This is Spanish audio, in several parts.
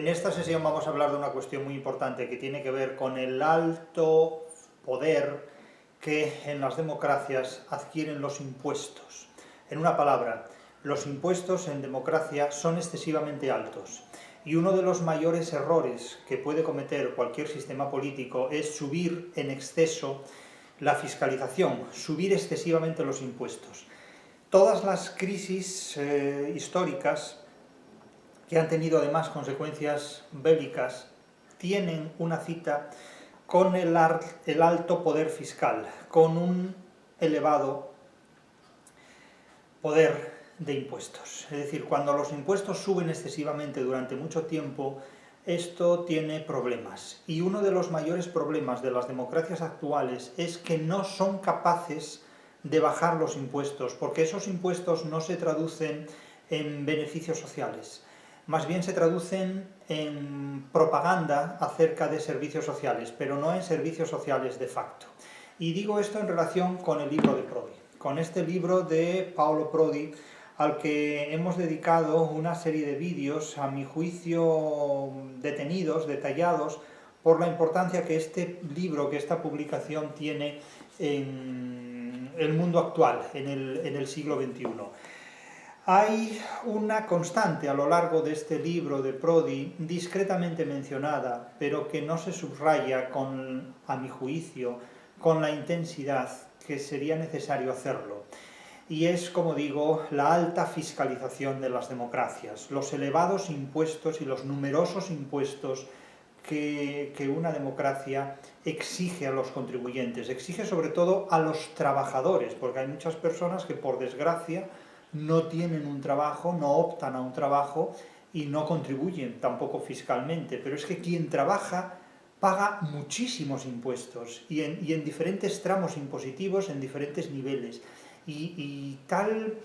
En esta sesión vamos a hablar de una cuestión muy importante que tiene que ver con el alto poder que en las democracias adquieren los impuestos. En una palabra, los impuestos en democracia son excesivamente altos. Y uno de los mayores errores que puede cometer cualquier sistema político es subir en exceso la fiscalización, subir excesivamente los impuestos. Todas las crisis históricas que han tenido además consecuencias bélicas, tienen una cita con el alto poder fiscal, con un elevado poder de impuestos. Es decir, cuando los impuestos suben excesivamente durante mucho tiempo, esto tiene problemas. Y uno de los mayores problemas de las democracias actuales es que no son capaces de bajar los impuestos, porque esos impuestos no se traducen en beneficios sociales. Más bien se traducen en propaganda acerca de servicios sociales, pero no en servicios sociales de facto. Y digo esto en relación con el libro de Prodi, con este libro de Paolo Prodi, al que hemos dedicado una serie de vídeos, a mi juicio detenidos, detallados, por la importancia que este libro, que esta publicación tiene en el mundo actual, en el siglo XXI. Hay una constante a lo largo de este libro de Prodi, discretamente mencionada, pero que no se subraya a mi juicio, con la intensidad que sería necesario hacerlo. Y es, como digo, la alta fiscalización de las democracias, los elevados impuestos y los numerosos impuestos que una democracia exige a los contribuyentes, exige sobre todo a los trabajadores, porque hay muchas personas que, por desgracia, no tienen un trabajo, no optan a un trabajo y no contribuyen tampoco fiscalmente, pero es que quien trabaja paga muchísimos impuestos y en diferentes tramos impositivos, en diferentes niveles, y tal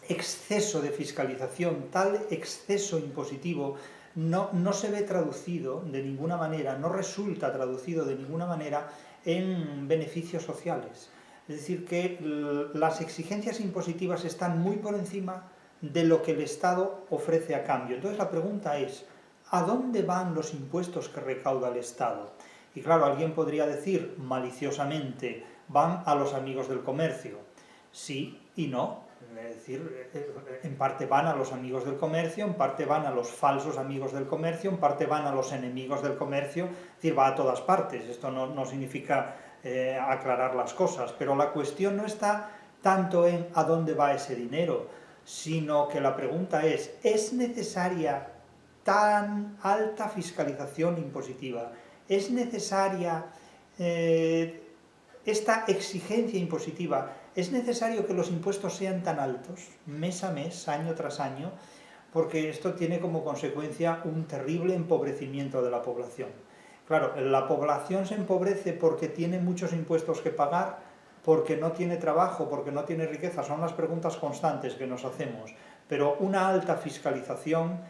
exceso de fiscalización, tal exceso impositivo no se ve traducido de ninguna manera, no resulta traducido de ninguna manera en beneficios sociales. Es decir, que las exigencias impositivas están muy por encima de lo que el Estado ofrece a cambio. Entonces la pregunta es, ¿a dónde van los impuestos que recauda el Estado? Y claro, alguien podría decir maliciosamente, van a los amigos del comercio. Sí y no. Es decir, en parte van a los amigos del comercio, en parte van a los falsos amigos del comercio, en parte van a los enemigos del comercio, es decir, va a todas partes. Esto no significa aclarar las cosas, pero la cuestión no está tanto en a dónde va ese dinero, sino que la pregunta ¿es necesaria tan alta fiscalización impositiva? ¿Es necesaria esta exigencia impositiva? ¿Es necesario que los impuestos sean tan altos, mes a mes, año tras año? Porque esto tiene como consecuencia un terrible empobrecimiento de la población. Claro, la población se empobrece porque tiene muchos impuestos que pagar, porque no tiene trabajo, porque no tiene riqueza. Son las preguntas constantes que nos hacemos. Pero una alta fiscalización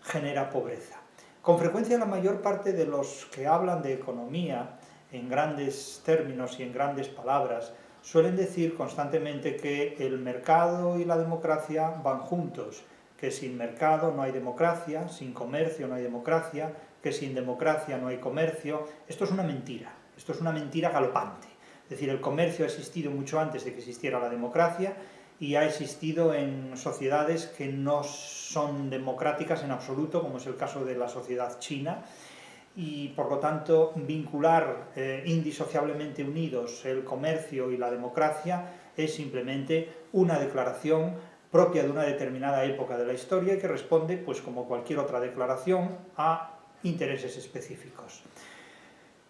genera pobreza. Con frecuencia la mayor parte de los que hablan de economía, en grandes términos y en grandes palabras, suelen decir constantemente que el mercado y la democracia van juntos, que sin mercado no hay democracia, sin comercio no hay democracia, que sin democracia no hay comercio. Esto es una mentira galopante. Es decir, el comercio ha existido mucho antes de que existiera la democracia y ha existido en sociedades que no son democráticas en absoluto, como es el caso de la sociedad china, y por lo tanto vincular indisociablemente unidos el comercio y la democracia es simplemente una declaración propia de una determinada época de la historia y que responde, pues como cualquier otra declaración, a intereses específicos.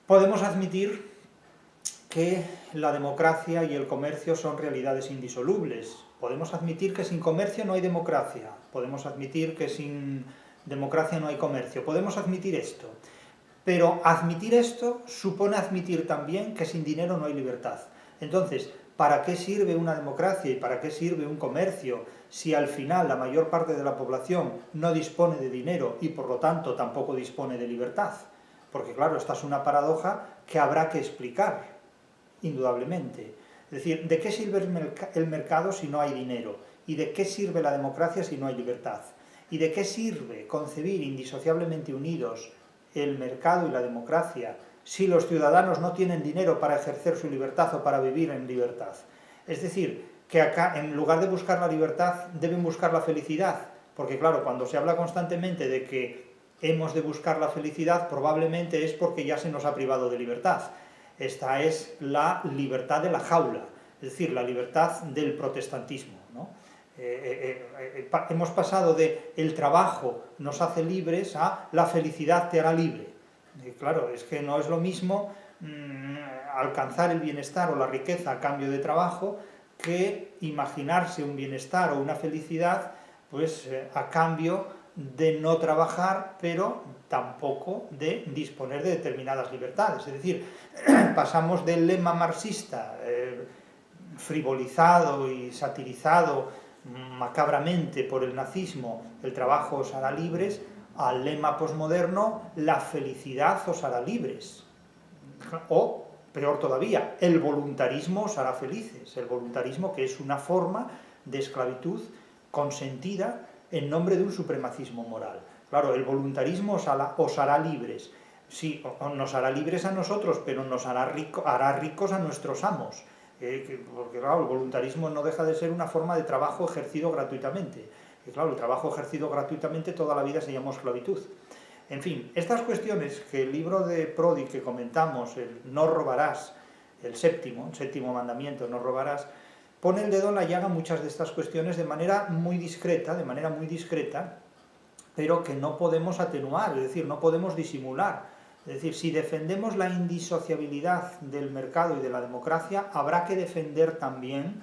Podemos admitir que la democracia y el comercio son realidades indisolubles. Podemos admitir que sin comercio no hay democracia. Podemos admitir que sin democracia no hay comercio. Podemos admitir esto. Pero admitir esto supone admitir también que sin dinero no hay libertad. Entonces, ¿para qué sirve una democracia y para qué sirve un comercio si al final la mayor parte de la población no dispone de dinero y por lo tanto tampoco dispone de libertad? Porque claro, esta es una paradoja que habrá que explicar, indudablemente. Es decir, ¿de qué sirve el mercado si no hay dinero? ¿Y de qué sirve la democracia si no hay libertad? ¿Y de qué sirve concebir indisociablemente unidos el mercado y la democracia si los ciudadanos no tienen dinero para ejercer su libertad o para vivir en libertad? Es decir, que acá, en lugar de buscar la libertad, deben buscar la felicidad. Porque claro, cuando se habla constantemente de que hemos de buscar la felicidad, probablemente es porque ya se nos ha privado de libertad. Esta es la libertad de la jaula, es decir, la libertad del protestantismo, ¿no? Hemos pasado de el trabajo nos hace libres a la felicidad te hará libre. Claro, es que no es lo mismo alcanzar el bienestar o la riqueza a cambio de trabajo que imaginarse un bienestar o una felicidad pues a cambio de no trabajar, pero tampoco de disponer de determinadas libertades. Es decir, pasamos del lema marxista frivolizado y satirizado macabramente por el nazismo, el trabajo os hará libres, al lema posmoderno, la felicidad os hará libres. O, peor todavía, el voluntarismo os hará felices. El voluntarismo, que es una forma de esclavitud consentida en nombre de un supremacismo moral. Claro, el voluntarismo os hará libres. Sí, nos hará libres a nosotros, pero nos hará ricos a nuestros amos. Porque claro, el voluntarismo no deja de ser una forma de trabajo ejercido gratuitamente. Y claro, el trabajo ejercido gratuitamente toda la vida se llamó esclavitud. En fin, estas cuestiones que el libro de Prodi que comentamos, el no robarás, el séptimo mandamiento, no robarás, pone el dedo en la llaga muchas de estas cuestiones de manera muy discreta, pero que no podemos atenuar, es decir, no podemos disimular. Es decir, si defendemos la indisociabilidad del mercado y de la democracia, habrá que defender también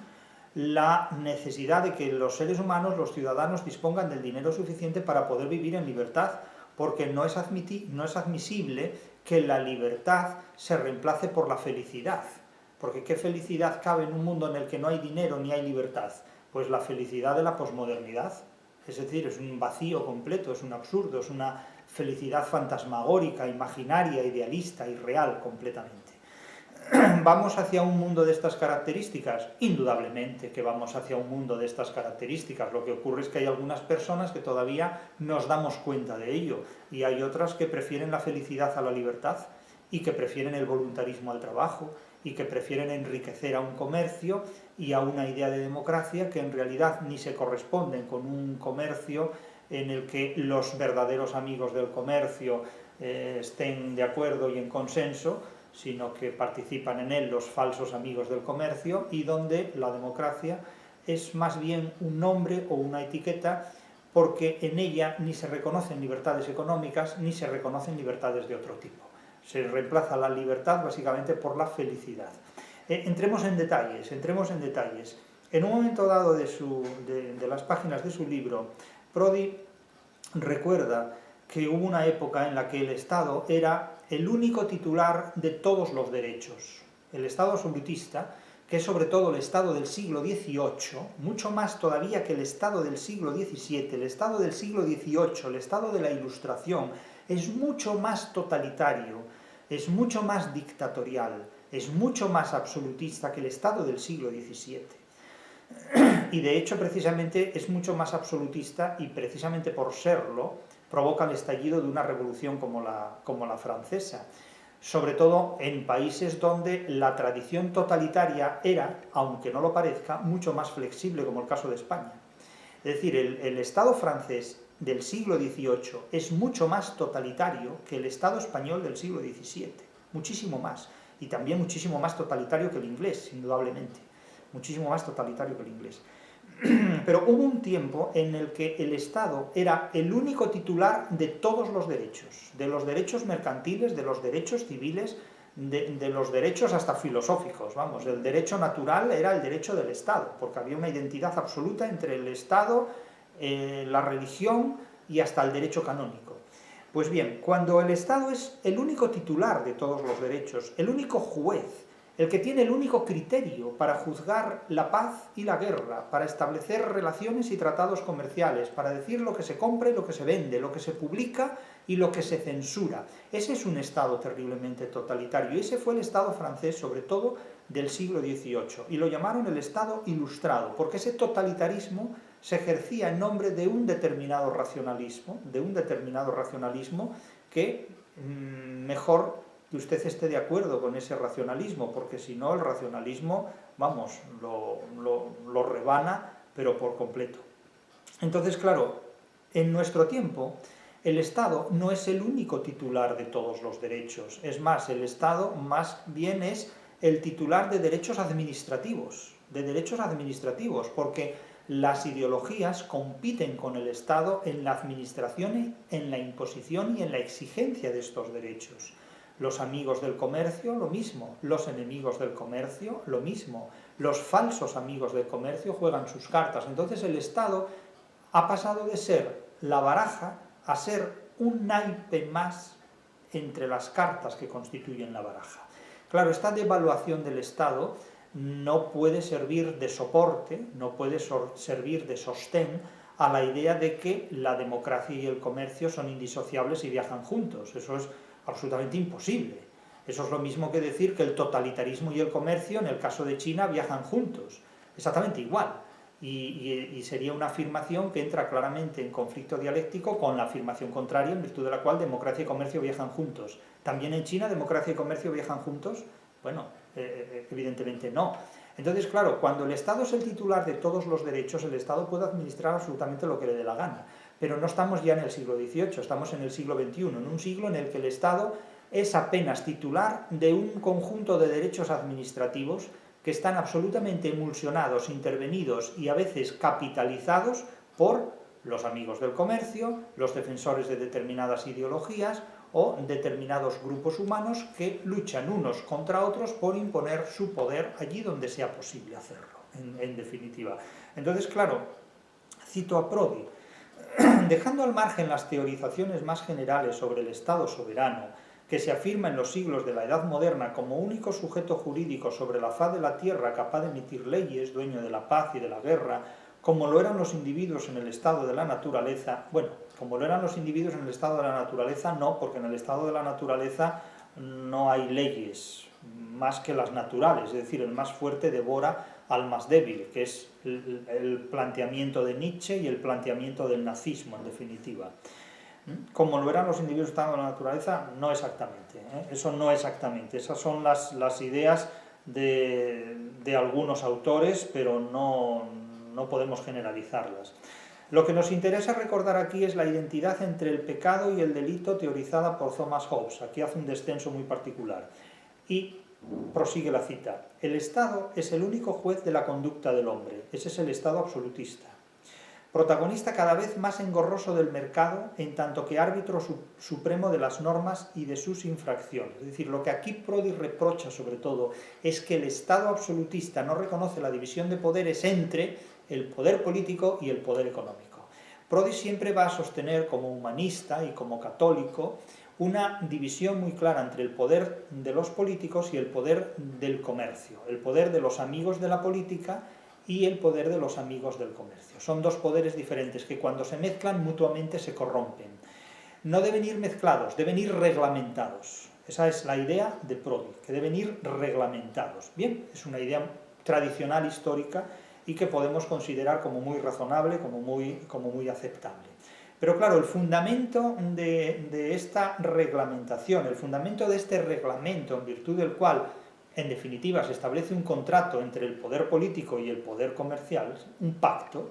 la necesidad de que los seres humanos, los ciudadanos, dispongan del dinero suficiente para poder vivir en libertad, porque no es admisible que la libertad se reemplace por la felicidad. Porque ¿qué felicidad cabe en un mundo en el que no hay dinero ni hay libertad? Pues la felicidad de la posmodernidad. Es decir, es un vacío completo, es un absurdo, es una felicidad fantasmagórica, imaginaria, idealista, irreal completamente. ¿Vamos hacia un mundo de estas características? Indudablemente que vamos hacia un mundo de estas características. Lo que ocurre es que hay algunas personas que todavía nos damos cuenta de ello, y hay otras que prefieren la felicidad a la libertad, y que prefieren el voluntarismo al trabajo, y que prefieren enriquecer a un comercio y a una idea de democracia que en realidad ni se corresponden con un comercio en el que los verdaderos amigos del comercio estén de acuerdo y en consenso, sino que participan en él los falsos amigos del comercio, y donde la democracia es más bien un nombre o una etiqueta, porque en ella ni se reconocen libertades económicas ni se reconocen libertades de otro tipo. Se reemplaza la libertad básicamente por la felicidad. Entremos en detalles. En un momento dado de las páginas de su libro, Prodi recuerda que hubo una época en la que el Estado era el único titular de todos los derechos. El Estado absolutista, que es sobre todo el Estado del siglo XVIII, mucho más todavía que el Estado del siglo XVII, el Estado del siglo XVIII, el Estado de la Ilustración, es mucho más totalitario, es mucho más dictatorial, es mucho más absolutista que el Estado del siglo XVII. Y de hecho, precisamente, es mucho más absolutista, y precisamente por serlo, provoca el estallido de una revolución como la francesa, sobre todo en países donde la tradición totalitaria era, aunque no lo parezca, mucho más flexible, como el caso de España. Es decir, el Estado francés del siglo XVIII es mucho más totalitario que el Estado español del siglo XVII, muchísimo más, y también muchísimo más totalitario que el inglés, indudablemente, muchísimo más totalitario que el inglés. Pero hubo un tiempo en el que el Estado era el único titular de todos los derechos, de los derechos mercantiles, de los derechos civiles, de los derechos hasta filosóficos, vamos, el derecho natural era el derecho del Estado, porque había una identidad absoluta entre el Estado, la religión y hasta el derecho canónico. Pues bien, cuando el Estado es el único titular de todos los derechos, el único juez, el que tiene el único criterio para juzgar la paz y la guerra, para establecer relaciones y tratados comerciales, para decir lo que se compra y lo que se vende, lo que se publica y lo que se censura. Ese es un Estado terriblemente totalitario, y ese fue el Estado francés, sobre todo del siglo XVIII, y lo llamaron el Estado ilustrado, porque ese totalitarismo se ejercía en nombre de un determinado racionalismo que mejor que usted esté de acuerdo con ese racionalismo, porque si no el racionalismo, vamos, lo rebana, pero por completo. Entonces, claro, en nuestro tiempo el Estado no es el único titular de todos los derechos, es más, el Estado más bien es el titular de derechos administrativos, porque las ideologías compiten con el Estado en la administración, en la imposición y en la exigencia de estos derechos. Los amigos del comercio, lo mismo. Los enemigos del comercio, lo mismo. Los falsos amigos del comercio juegan sus cartas. Entonces el Estado ha pasado de ser la baraja a ser un naipe más entre las cartas que constituyen la baraja. Claro, esta devaluación del Estado no puede servir de soporte, no puede servir de sostén a la idea de que la democracia y el comercio son indisociables y viajan juntos. Eso es absolutamente imposible. Eso es lo mismo que decir que el totalitarismo y el comercio, en el caso de China, viajan juntos. Exactamente igual. Y sería una afirmación que entra claramente en conflicto dialéctico con la afirmación contraria, en virtud de la cual democracia y comercio viajan juntos. ¿También en China democracia y comercio viajan juntos? Bueno, evidentemente no. Entonces, claro, cuando el Estado es el titular de todos los derechos, el Estado puede administrar absolutamente lo que le dé la gana. Pero no estamos ya en el siglo XVIII, estamos en el siglo XXI, en un siglo en el que el Estado es apenas titular de un conjunto de derechos administrativos que están absolutamente emulsionados, intervenidos y a veces capitalizados por los amigos del comercio, los defensores de determinadas ideologías o determinados grupos humanos que luchan unos contra otros por imponer su poder allí donde sea posible hacerlo, en definitiva. Entonces, claro, cito a Prodi, dejando al margen las teorizaciones más generales sobre el Estado soberano, que se afirma en los siglos de la Edad Moderna como único sujeto jurídico sobre la faz de la tierra capaz de emitir leyes, dueño de la paz y de la guerra, como lo eran los individuos en el estado de la naturaleza. Bueno, como lo eran los individuos en el estado de la naturaleza, no, porque en el estado de la naturaleza no hay leyes más que las naturales, es decir, el más fuerte devora al más débil, que es el planteamiento de Nietzsche y el planteamiento del nazismo, en definitiva. Como lo eran los individuos en el estado de la naturaleza, no exactamente, eso no exactamente, esas son las ideas de algunos autores, pero no podemos generalizarlas. Lo que nos interesa recordar aquí es la identidad entre el pecado y el delito teorizada por Thomas Hobbes. Aquí hace un descenso muy particular. Y prosigue la cita. El Estado es el único juez de la conducta del hombre. Ese es el Estado absolutista. Protagonista cada vez más engorroso del mercado, en tanto que árbitro supremo de las normas y de sus infracciones. Es decir, lo que aquí Prodi reprocha sobre todo es que el Estado absolutista no reconoce la división de poderes entre el poder político y el poder económico. Prodi siempre va a sostener, como humanista y como católico, una división muy clara entre el poder de los políticos y el poder del comercio, el poder de los amigos de la política y el poder de los amigos del comercio. Son dos poderes diferentes que cuando se mezclan mutuamente se corrompen. No deben ir mezclados, deben ir reglamentados. Esa es la idea de Prodi, que deben ir reglamentados. Bien, es una idea tradicional, histórica, y que podemos considerar como muy razonable, como muy aceptable. Pero claro, el fundamento de esta reglamentación, el fundamento de este reglamento en virtud del cual en definitiva se establece un contrato entre el poder político y el poder comercial, un pacto,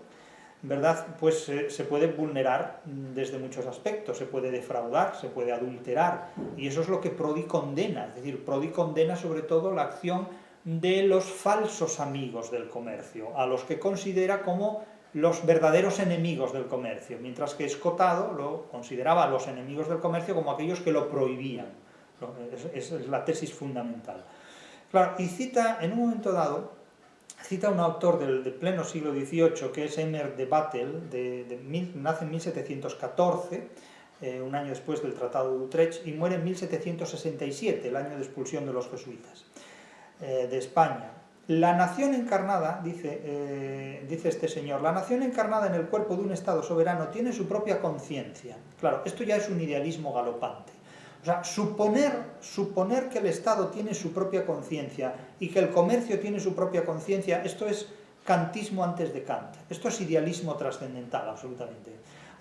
¿verdad? Pues se puede vulnerar desde muchos aspectos, se puede defraudar, se puede adulterar, y eso es lo que Prodi condena, es decir, Prodi condena sobre todo la acción de los falsos amigos del comercio, a los que considera como los verdaderos enemigos del comercio, mientras que Escotado lo consideraba a los enemigos del comercio como aquellos que lo prohibían. Esa es la tesis fundamental. Claro, y cita, en un momento dado, cita un autor del pleno siglo XVIII, que es Emer de Battel, nace en 1714, un año después del Tratado de Utrecht, y muere en 1767, el año de expulsión de los jesuitas de España. La nación encarnada, dice este señor, la nación encarnada en el cuerpo de un Estado soberano tiene su propia conciencia. Claro, esto ya es un idealismo galopante. O sea, suponer que el Estado tiene su propia conciencia y que el comercio tiene su propia conciencia, esto es kantismo antes de Kant. Esto es idealismo trascendental, absolutamente.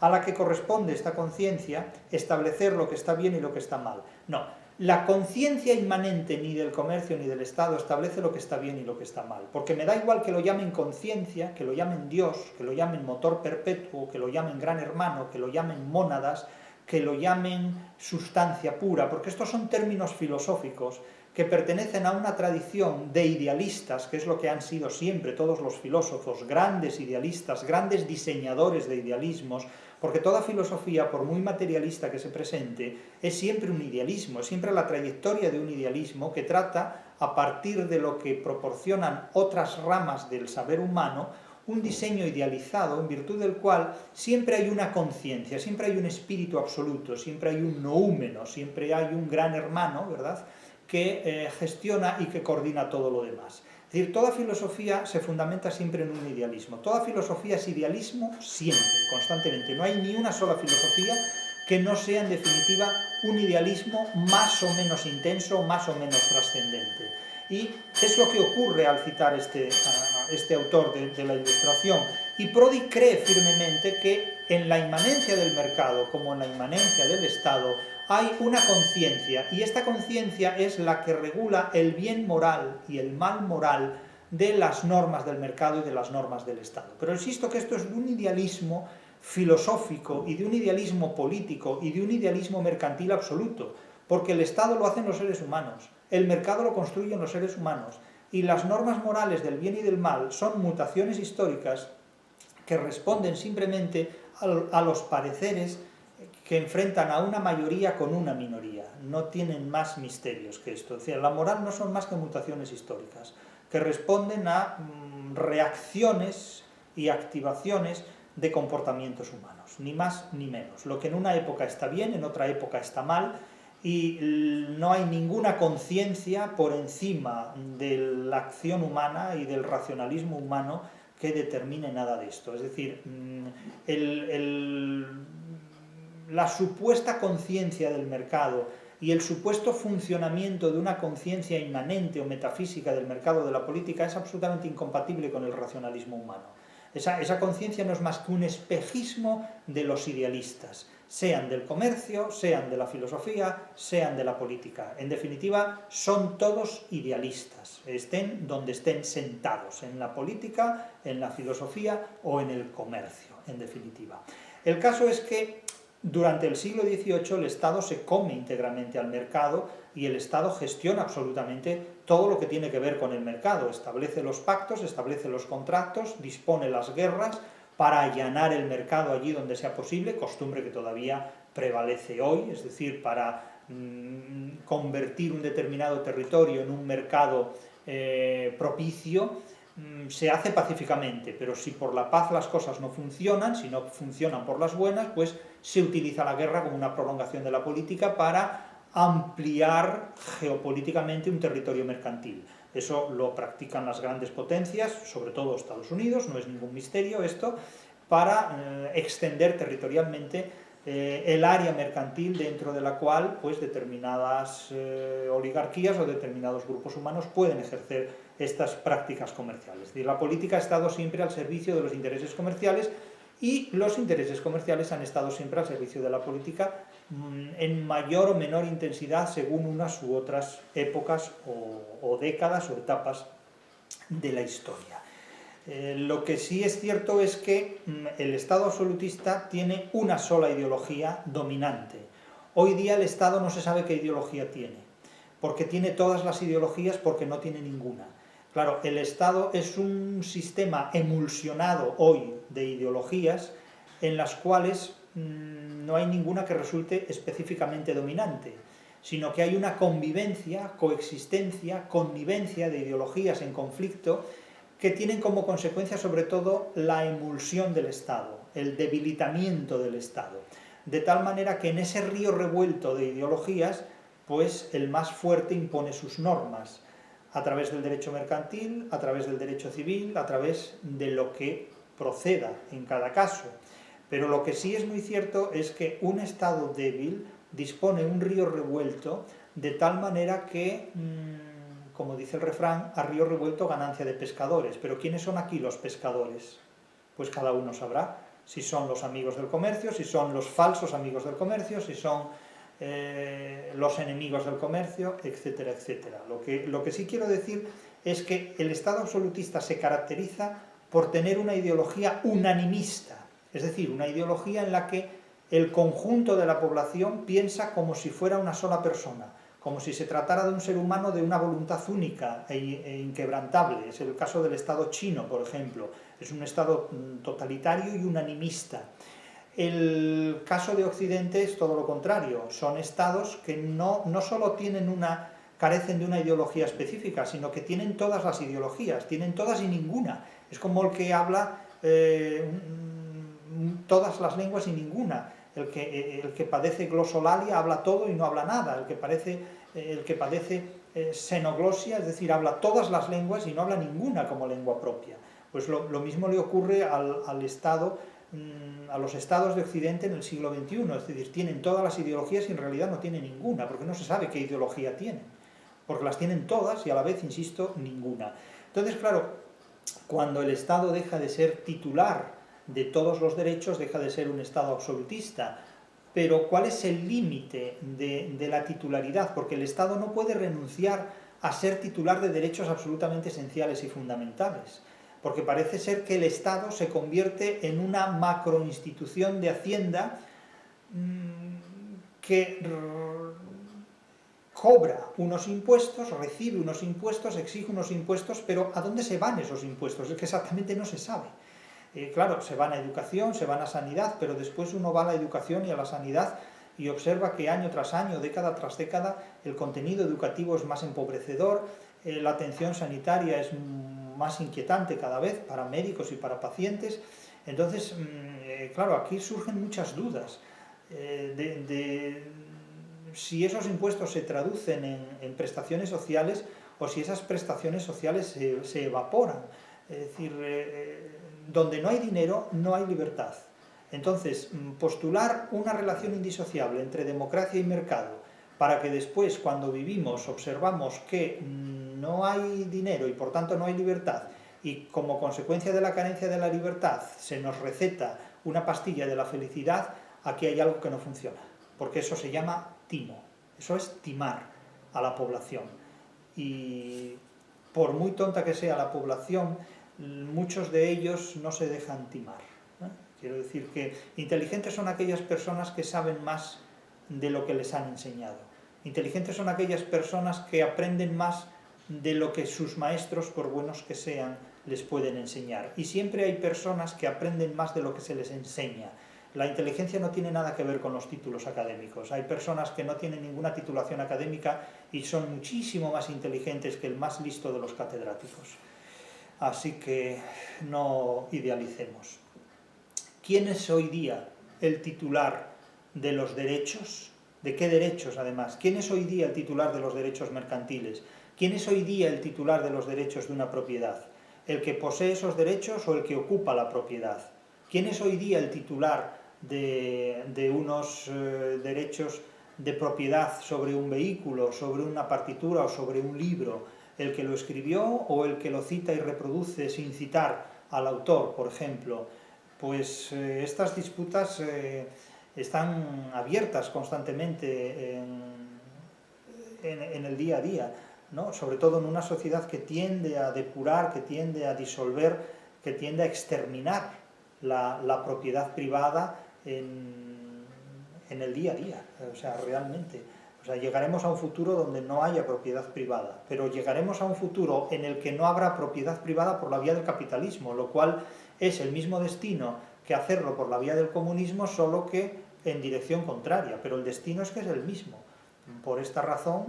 A la que corresponde esta conciencia establecer lo que está bien y lo que está mal. No, la conciencia inmanente ni del comercio ni del Estado establece lo que está bien y lo que está mal. Porque me da igual que lo llamen conciencia, que lo llamen Dios, que lo llamen motor perpetuo, que lo llamen gran hermano, que lo llamen mónadas, que lo llamen sustancia pura, porque estos son términos filosóficos que pertenecen a una tradición de idealistas, que es lo que han sido siempre todos los filósofos, grandes idealistas, grandes diseñadores de idealismos, porque toda filosofía, por muy materialista que se presente, es siempre un idealismo, es siempre la trayectoria de un idealismo que trata, a partir de lo que proporcionan otras ramas del saber humano, un diseño idealizado en virtud del cual siempre hay una conciencia, siempre hay un espíritu absoluto, siempre hay un noúmeno, siempre hay un gran hermano, ¿verdad?, que gestiona y que coordina todo lo demás. Es decir, toda filosofía se fundamenta siempre en un idealismo. Toda filosofía es idealismo siempre, constantemente. No hay ni una sola filosofía que no sea, en definitiva, un idealismo más o menos intenso, más o menos trascendente. Y es lo que ocurre al citar este autor de la Ilustración. Y Prodi cree firmemente que en la inmanencia del mercado, como en la inmanencia del Estado, hay una conciencia, y esta conciencia es la que regula el bien moral y el mal moral de las normas del mercado y de las normas del Estado. Pero insisto que esto es de un idealismo filosófico y de un idealismo político y de un idealismo mercantil absoluto, porque el Estado lo hacen los seres humanos, el mercado lo construyen los seres humanos, y las normas morales del bien y del mal son mutaciones históricas que responden simplemente a los pareceres que enfrentan a una mayoría con una minoría. No tienen más misterios que esto. Es decir, la moral no son más que mutaciones históricas, que responden a reacciones y activaciones de comportamientos humanos, ni más ni menos. Lo que en una época está bien, en otra época está mal, y no hay ninguna conciencia por encima de la acción humana y del racionalismo humano que determine nada de esto. Es decir, la supuesta conciencia del mercado y el supuesto funcionamiento de una conciencia inmanente o metafísica del mercado de la política es absolutamente incompatible con el racionalismo humano. Esa conciencia no es más que un espejismo de los idealistas, sean del comercio, sean de la filosofía, sean de la política. En definitiva, son todos idealistas, estén donde estén sentados, en la política, en la filosofía o en el comercio, en definitiva. El caso es que durante el siglo XVIII el Estado se come íntegramente al mercado y el Estado gestiona absolutamente todo lo que tiene que ver con el mercado. Establece los pactos, establece los contratos, dispone las guerras para allanar el mercado allí donde sea posible, costumbre que todavía prevalece hoy, es decir, para convertir un determinado territorio en un mercado propicio, se hace pacíficamente, pero si por la paz las cosas no funcionan, si no funcionan por las buenas, pues se utiliza la guerra como una prolongación de la política para ampliar geopolíticamente un territorio mercantil. Eso lo practican las grandes potencias, sobre todo Estados Unidos, no es ningún misterio esto, para extender territorialmente el área mercantil dentro de la cual pues, determinadas oligarquías o determinados grupos humanos pueden ejercer estas prácticas comerciales. Es decir, la política ha estado siempre al servicio de los intereses comerciales y los intereses comerciales han estado siempre al servicio de la política en mayor o menor intensidad según unas u otras épocas o décadas o etapas de la historia. Lo que sí es cierto es que el Estado absolutista tiene una sola ideología dominante. Hoy día el Estado no se sabe qué ideología tiene, porque tiene todas las ideologías porque no tiene ninguna. Claro, el Estado es un sistema emulsionado hoy de ideologías en las cuales no hay ninguna que resulte específicamente dominante, sino que hay una convivencia, coexistencia, connivencia de ideologías en conflicto que tienen como consecuencia sobre todo la emulsión del Estado, el debilitamiento del Estado, de tal manera que en ese río revuelto de ideologías, pues el más fuerte impone sus normas, a través del derecho mercantil, a través del derecho civil, a través de lo que proceda en cada caso. Pero lo que sí es muy cierto es que un Estado débil dispone un río revuelto de tal manera que como dice el refrán, a río revuelto ganancia de pescadores. Pero ¿quiénes son aquí los pescadores? Pues cada uno sabrá si son los amigos del comercio, si son los falsos amigos del comercio, si son los enemigos del comercio, etcétera, etcétera. Lo que sí quiero decir es que el Estado absolutista se caracteriza por tener una ideología unanimista, es decir, una ideología en la que el conjunto de la población piensa como si fuera una sola persona, como si se tratara de un ser humano de una voluntad única e inquebrantable. Es el caso del Estado chino, por ejemplo. Es un Estado totalitario y unanimista. El caso de Occidente es todo lo contrario. Son Estados que no solo carecen de una ideología específica, sino que tienen todas las ideologías, tienen todas y ninguna. Es como el que habla todas las lenguas y ninguna. El que padece glosolalia habla todo y no habla nada. El que padece xenoglosia, es decir, habla todas las lenguas y no habla ninguna como lengua propia. Pues lo mismo le ocurre a los estados de Occidente en el siglo XXI, es decir, tienen todas las ideologías y en realidad no tienen ninguna, porque no se sabe qué ideología tienen, porque las tienen todas y a la vez, insisto, ninguna. Entonces, claro, cuando el Estado deja de ser titular de todos los derechos, deja de ser un Estado absolutista. Pero ¿cuál es el límite de la titularidad? Porque el Estado no puede renunciar a ser titular de derechos absolutamente esenciales y fundamentales. Porque parece ser que el Estado se convierte en una macroinstitución de Hacienda que cobra unos impuestos, recibe unos impuestos, exige unos impuestos, pero ¿a dónde se van esos impuestos? Es que exactamente no se sabe. Claro, se van a educación, se van a sanidad, pero después uno va a la educación y a la sanidad y observa que año tras año, década tras década, el contenido educativo es más empobrecedor, la atención sanitaria es más inquietante cada vez para médicos y para pacientes. Entonces, claro, aquí surgen muchas dudas de si esos impuestos se traducen en prestaciones sociales o si esas prestaciones sociales se evaporan. Es decir, donde no hay dinero, no hay libertad. Entonces, postular una relación indisociable entre democracia y mercado para que después, cuando vivimos, observamos que no hay dinero y por tanto no hay libertad, y como consecuencia de la carencia de la libertad se nos receta una pastilla de la felicidad, aquí hay algo que no funciona, porque eso se llama timo, eso es timar a la población. Y por muy tonta que sea la población, muchos de ellos no se dejan timar. Quiero decir que inteligentes son aquellas personas que saben más de lo que les han enseñado. Inteligentes son aquellas personas que aprenden más de lo que sus maestros, por buenos que sean, les pueden enseñar. Y siempre hay personas que aprenden más de lo que se les enseña. La inteligencia no tiene nada que ver con los títulos académicos. Hay personas que no tienen ninguna titulación académica y son muchísimo más inteligentes que el más listo de los catedráticos. Así que no idealicemos. ¿Quién es hoy día el titular de los derechos? ¿De qué derechos, además? ¿Quién es hoy día el titular de los derechos mercantiles? ¿Quién es hoy día el titular de los derechos de una propiedad? ¿El que posee esos derechos o el que ocupa la propiedad? ¿Quién es hoy día el titular de unos derechos de propiedad sobre un vehículo, sobre una partitura o sobre un libro? ¿El que lo escribió o el que lo cita y reproduce sin citar al autor, por ejemplo? Pues estas disputas están abiertas constantemente en el día a día, ¿no? Sobre todo en una sociedad que tiende a depurar, que tiende a disolver, que tiende a exterminar la propiedad privada en el día a día, o sea, realmente. O sea, llegaremos a un futuro donde no haya propiedad privada, pero llegaremos a un futuro en el que no habrá propiedad privada por la vía del capitalismo, lo cual es el mismo destino que hacerlo por la vía del comunismo, solo que en dirección contraria, pero el destino es que es el mismo. Por esta razón,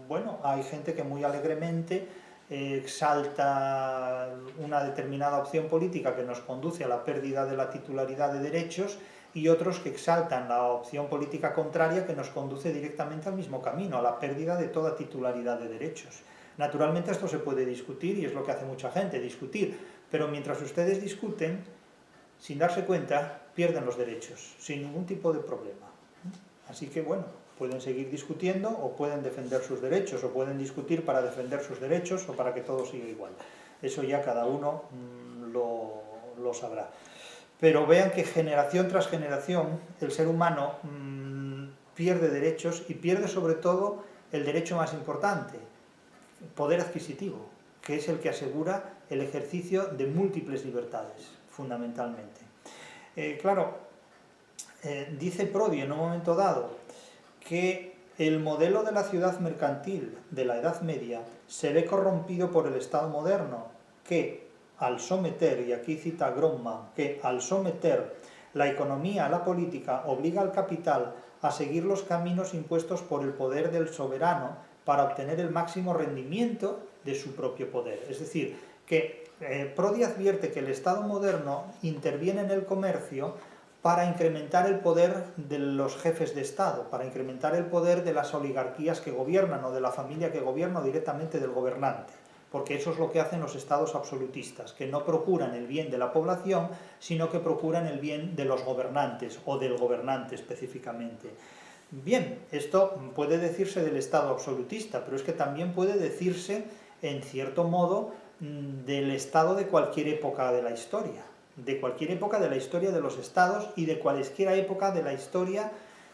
bueno, hay gente que muy alegremente exalta una determinada opción política que nos conduce a la pérdida de la titularidad de derechos, y otros que exaltan la opción política contraria que nos conduce directamente al mismo camino, a la pérdida de toda titularidad de derechos. Naturalmente esto se puede discutir y es lo que hace mucha gente, discutir, pero mientras ustedes discuten, sin darse cuenta, pierden los derechos, sin ningún tipo de problema. Así que bueno, Pueden seguir discutiendo o pueden defender sus derechos, o pueden discutir para defender sus derechos o para que todo siga igual. Eso ya cada uno lo sabrá. Pero vean que generación tras generación el ser humano pierde derechos y pierde sobre todo el derecho más importante, poder adquisitivo, que es el que asegura el ejercicio de múltiples libertades, fundamentalmente. Dice Prodi en un momento dado que el modelo de la ciudad mercantil de la Edad Media se ve corrompido por el Estado moderno, que al someter, y aquí cita Gromman, que al someter la economía a la política obliga al capital a seguir los caminos impuestos por el poder del soberano para obtener el máximo rendimiento de su propio poder. Es decir, que Prodi advierte que el Estado moderno interviene en el comercio para incrementar el poder de los jefes de Estado, para incrementar el poder de las oligarquías que gobiernan o de la familia que gobierna o directamente del gobernante. Porque eso es lo que hacen los estados absolutistas, que no procuran el bien de la población, sino que procuran el bien de los gobernantes, o del gobernante específicamente. Bien, esto puede decirse del estado absolutista, pero es que también puede decirse, en cierto modo, del estado de cualquier época de la historia, de cualquier época de la historia de los estados y de cualesquiera época de la historia,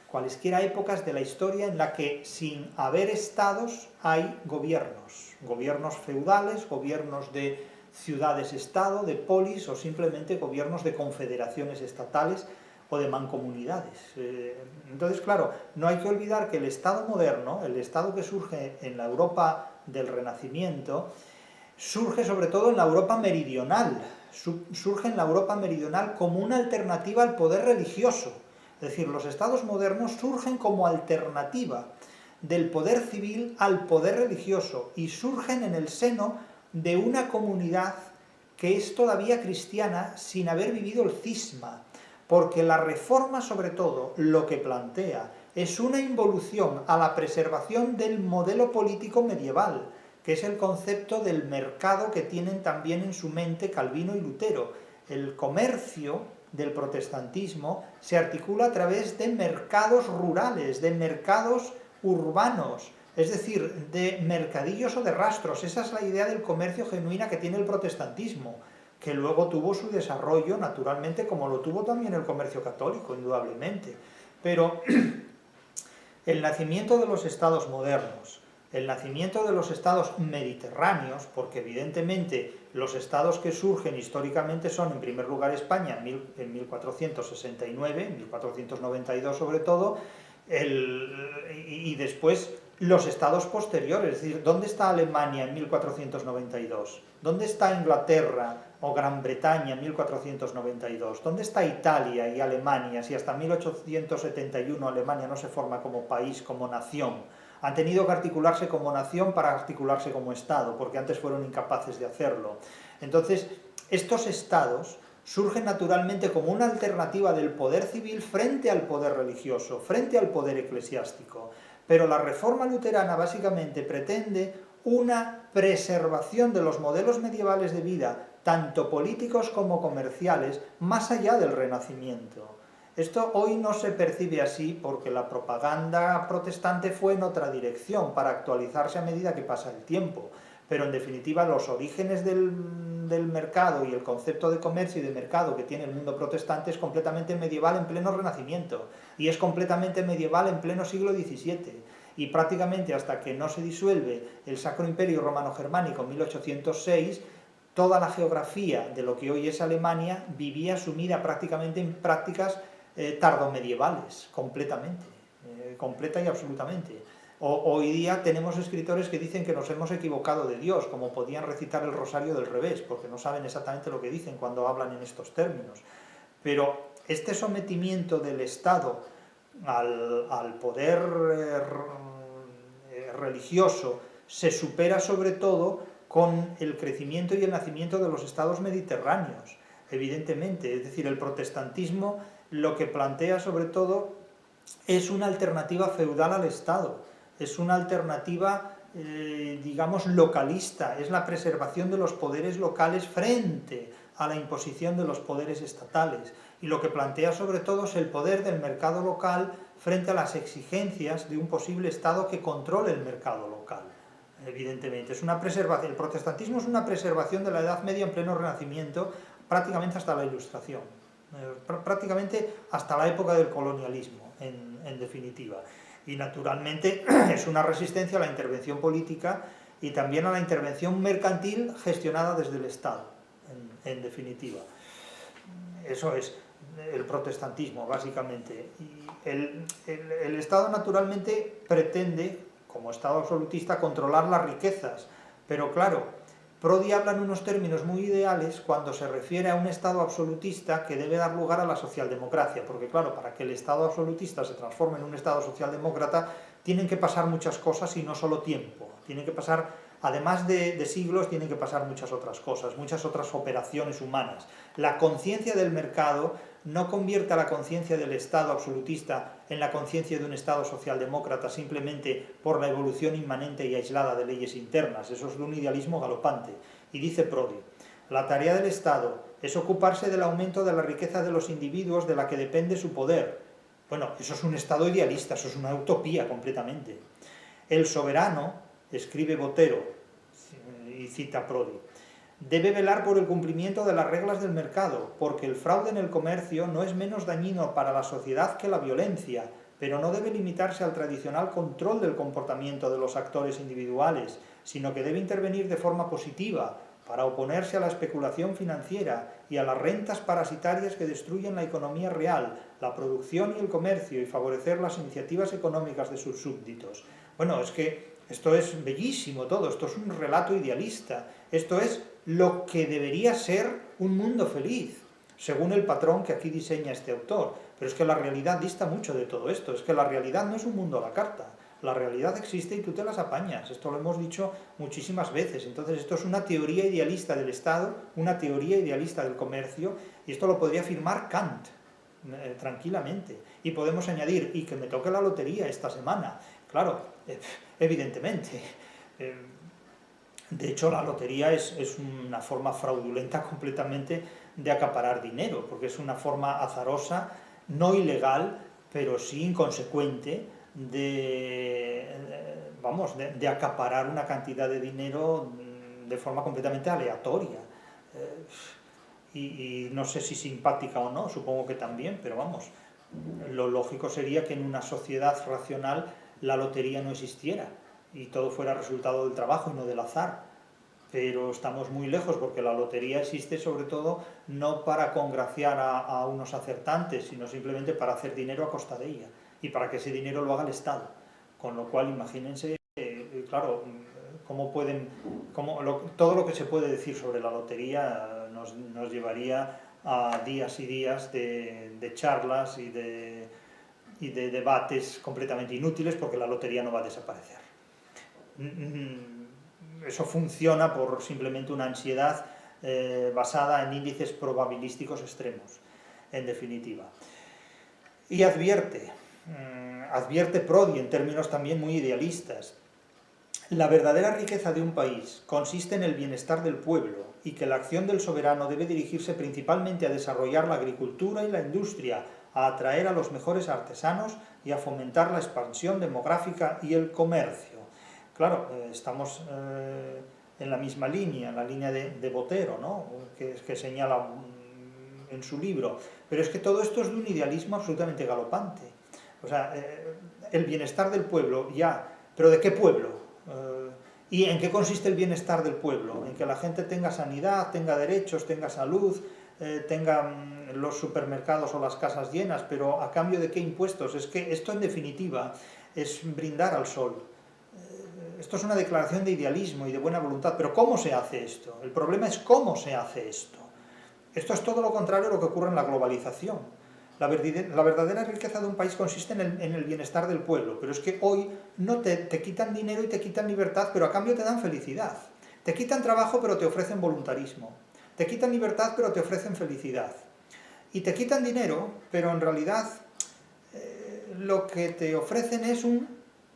cualesquiera épocas de la historia en la que sin haber estados hay gobiernos feudales, gobiernos de ciudades-estado, de polis o simplemente gobiernos de confederaciones estatales o de mancomunidades. Entonces, claro, no hay que olvidar que el Estado moderno, el Estado que surge en la Europa del Renacimiento, surge sobre todo en la Europa meridional, surge en la Europa meridional como una alternativa al poder religioso. Es decir, los estados modernos surgen como alternativa del poder civil al poder religioso y surgen en el seno de una comunidad que es todavía cristiana sin haber vivido el cisma, porque la reforma sobre todo lo que plantea es una involución a la preservación del modelo político medieval, que es el concepto del mercado que tienen también en su mente Calvino y Lutero. El comercio del protestantismo se articula a través de mercados rurales, de mercados urbanos, es decir, de mercadillos o de rastros. Esa es la idea del comercio genuina que tiene el protestantismo, que luego tuvo su desarrollo, naturalmente, como lo tuvo también el comercio católico, indudablemente. Pero el nacimiento de los estados modernos, el nacimiento de los estados mediterráneos, porque evidentemente los estados que surgen históricamente son, en primer lugar, España en 1469, en 1492 sobre todo, y después los estados posteriores. Es decir, ¿dónde está Alemania en 1492? ¿Dónde está Inglaterra o Gran Bretaña en 1492? ¿Dónde está Italia y Alemania si hasta 1871 Alemania no se forma como país, como nación? Han tenido que articularse como nación para articularse como Estado, porque antes fueron incapaces de hacerlo. Entonces, estos estados surgen naturalmente como una alternativa del poder civil frente al poder religioso, frente al poder eclesiástico. Pero la reforma luterana básicamente pretende una preservación de los modelos medievales de vida, tanto políticos como comerciales, más allá del Renacimiento. Esto hoy no se percibe así porque la propaganda protestante fue en otra dirección, para actualizarse a medida que pasa el tiempo. Pero en definitiva los orígenes del mercado y el concepto de comercio y de mercado que tiene el mundo protestante es completamente medieval en pleno Renacimiento y es completamente medieval en pleno siglo XVII. Y prácticamente hasta que no se disuelve el Sacro Imperio Romano-Germánico en 1806, toda la geografía de lo que hoy es Alemania vivía sumida prácticamente en prácticas tardomedievales, completamente, completa y absolutamente. Hoy día tenemos escritores que dicen que nos hemos equivocado de Dios, como podían recitar el rosario del revés, porque no saben exactamente lo que dicen cuando hablan en estos términos. Pero este sometimiento del Estado al poder religioso se supera sobre todo con el crecimiento y el nacimiento de los estados mediterráneos, evidentemente. Es decir, el protestantismo lo que plantea sobre todo es una alternativa feudal al Estado, es una alternativa, digamos, localista, es la preservación de los poderes locales frente a la imposición de los poderes estatales. Y lo que plantea sobre todo es el poder del mercado local frente a las exigencias de un posible Estado que controle el mercado local. Evidentemente, es una preservación. El protestantismo es una preservación de la Edad Media en pleno Renacimiento, prácticamente hasta la Ilustración, prácticamente hasta la época del colonialismo, en definitiva. Y naturalmente es una resistencia a la intervención política y también a la intervención mercantil gestionada desde el Estado, en definitiva. Eso es el protestantismo, básicamente. Y el Estado, naturalmente, pretende, como Estado absolutista, controlar las riquezas, pero claro, Prodi habla en unos términos muy ideales cuando se refiere a un Estado absolutista que debe dar lugar a la socialdemocracia, porque claro, para que el Estado absolutista se transforme en un Estado socialdemócrata, tienen que pasar muchas cosas y no solo tiempo, tienen que pasar, además de siglos, tienen que pasar muchas otras cosas, muchas otras operaciones humanas. La conciencia del mercado no convierte a la conciencia del Estado absolutista en la conciencia de un Estado socialdemócrata simplemente por la evolución inmanente y aislada de leyes internas. Eso es de un idealismo galopante. Y dice Prodi, la tarea del Estado es ocuparse del aumento de la riqueza de los individuos de la que depende su poder. Bueno, eso es un Estado idealista, eso es una utopía completamente. El soberano, escribe Botero, y cita Prodi, debe velar por el cumplimiento de las reglas del mercado, porque el fraude en el comercio no es menos dañino para la sociedad que la violencia, pero no debe limitarse al tradicional control del comportamiento de los actores individuales, sino que debe intervenir de forma positiva para oponerse a la especulación financiera y a las rentas parasitarias que destruyen la economía real, la producción y el comercio, y favorecer las iniciativas económicas de sus súbditos. Bueno, es que esto es bellísimo todo, esto es un relato idealista, esto es lo que debería ser un mundo feliz, según el patrón que aquí diseña este autor. Pero es que la realidad dista mucho de todo esto, es que la realidad no es un mundo a la carta, la realidad existe y tú te las apañas, esto lo hemos dicho muchísimas veces. Entonces esto es una teoría idealista del Estado, una teoría idealista del comercio, y esto lo podría afirmar Kant, tranquilamente. Y podemos añadir, y que me toque la lotería esta semana, claro, evidentemente. De hecho, la lotería es una forma fraudulenta completamente de acaparar dinero, porque es una forma azarosa, no ilegal, pero sí inconsecuente, de acaparar una cantidad de dinero de forma completamente aleatoria. Y no sé si simpática o no, supongo que también, pero vamos, lo lógico sería que en una sociedad racional la lotería no existiera y todo fuera resultado del trabajo y no del azar. Pero estamos muy lejos, porque la lotería existe sobre todo no para congraciar a unos acertantes, sino simplemente para hacer dinero a costa de ella, y para que ese dinero lo haga el Estado. Con lo cual, imagínense, claro, todo lo que se puede decir sobre la lotería nos llevaría a días y días de charlas y de debates completamente inútiles, porque la lotería no va a desaparecer. Eso funciona por simplemente una ansiedad basada en índices probabilísticos extremos, en definitiva. Y advierte Prodi en términos también muy idealistas: la verdadera riqueza de un país consiste en el bienestar del pueblo, y que la acción del soberano debe dirigirse principalmente a desarrollar la agricultura y la industria, a atraer a los mejores artesanos y a fomentar la expansión demográfica y el comercio. Claro, estamos en la misma línea, en la línea de Botero, ¿no? que señala en su libro, pero es que todo esto es de un idealismo absolutamente galopante. O sea, el bienestar del pueblo, ya, pero ¿de qué pueblo? ¿Y en qué consiste el bienestar del pueblo? En que la gente tenga sanidad, tenga derechos, tenga salud, tenga los supermercados o las casas llenas, pero ¿a cambio de qué impuestos? Es que esto, en definitiva, es brindar al sol. Esto es una declaración de idealismo y de buena voluntad, pero ¿cómo se hace esto? El problema es cómo se hace esto. Esto es todo lo contrario a lo que ocurre en la globalización. La verdadera riqueza de un país consiste en el bienestar del pueblo, pero es que hoy no te quitan dinero y te quitan libertad, pero a cambio te dan felicidad. Te quitan trabajo, pero te ofrecen voluntarismo. Te quitan libertad, pero te ofrecen felicidad. Y te quitan dinero, pero en realidad lo que te ofrecen es un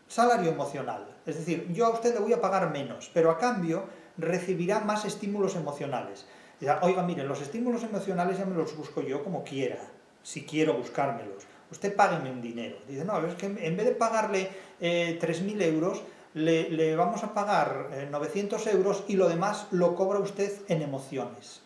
salario emocional. Es decir, yo a usted le voy a pagar menos, pero a cambio recibirá más estímulos emocionales. Oiga, miren, los estímulos emocionales ya me los busco yo como quiera, si quiero buscármelos. usted págueme un dinero. Dice, no, es que en vez de pagarle 3.000 euros, le vamos a pagar 900 euros y lo demás lo cobra usted en emociones.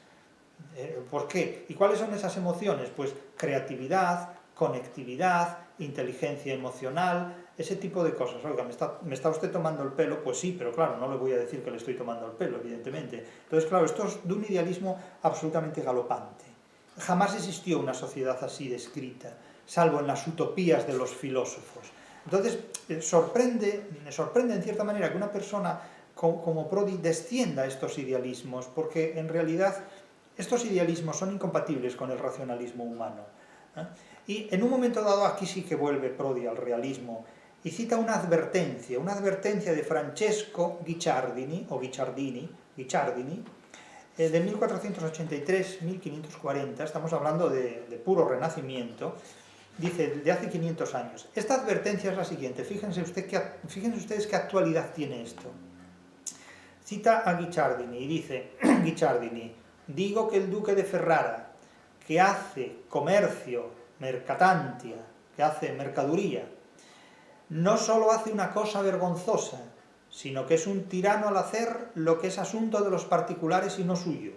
¿Por qué? ¿Y cuáles son esas emociones? Pues creatividad, conectividad, inteligencia emocional, ese tipo de cosas. Oiga, ¿me está usted tomando el pelo? Pues sí, pero claro, no le voy a decir que le estoy tomando el pelo, evidentemente. Entonces, claro, esto es de un idealismo absolutamente galopante. Jamás existió una sociedad así descrita, salvo en las utopías de los filósofos. Entonces, me sorprende en cierta manera que una persona como Prodi descienda a estos idealismos, porque en realidad estos idealismos son incompatibles con el racionalismo humano. Y en un momento dado, aquí sí que vuelve Prodi al realismo, y cita una advertencia de Francesco Guicciardini, de 1483-1540, estamos hablando de puro renacimiento, dice, de hace 500 años. Esta advertencia es la siguiente, fíjense ustedes qué actualidad tiene esto. Cita a Guicciardini y dice, Guicciardini, digo que el duque de Ferrara, que hace comercio, mercatantia, que hace mercaduría, no solo hace una cosa vergonzosa, sino que es un tirano al hacer lo que es asunto de los particulares y no suyo,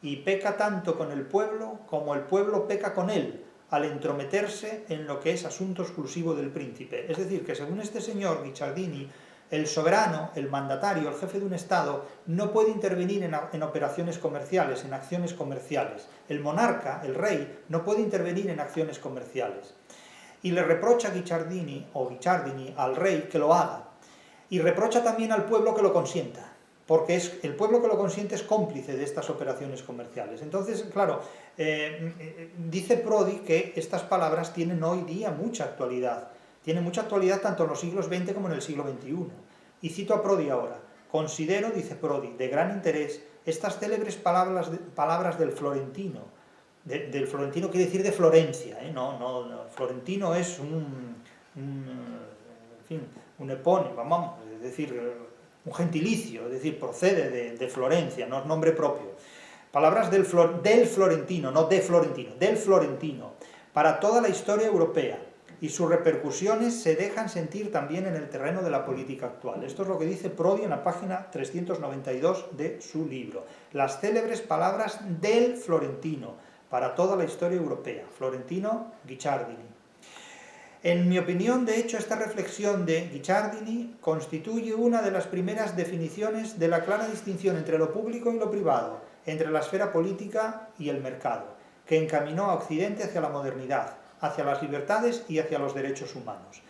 y peca tanto con el pueblo como el pueblo peca con él, al entrometerse en lo que es asunto exclusivo del príncipe. Es decir, que según este señor Guicciardini, el soberano, el mandatario, el jefe de un Estado, no puede intervenir en operaciones comerciales, en acciones comerciales. El monarca, el rey, no puede intervenir en acciones comerciales. Y le reprocha Guicciardini al rey que lo haga. Y reprocha también al pueblo que lo consienta, porque el pueblo que lo consiente es cómplice de estas operaciones comerciales. Entonces, claro, dice Prodi que estas palabras tienen hoy día mucha actualidad. Tiene mucha actualidad tanto en los siglos XX como en el siglo XXI. Y cito a Prodi ahora. Considero, dice Prodi, de gran interés estas célebres palabras del florentino. Del florentino quiere decir de Florencia, no, florentino es un epónimo, vamos, es decir, un gentilicio, es decir, procede de Florencia, no es nombre propio. Palabras del florentino, no de Florentino, del florentino, para toda la historia europea, y sus repercusiones se dejan sentir también en el terreno de la política actual. Esto es lo que dice Prodi en la página 392 de su libro. Las célebres palabras del florentino, para toda la historia europea. Florentino Guicciardini. En mi opinión, de hecho, esta reflexión de Guicciardini constituye una de las primeras definiciones de la clara distinción entre lo público y lo privado, entre la esfera política y el mercado, que encaminó a Occidente hacia la modernidad, hacia las libertades y hacia los derechos humanos.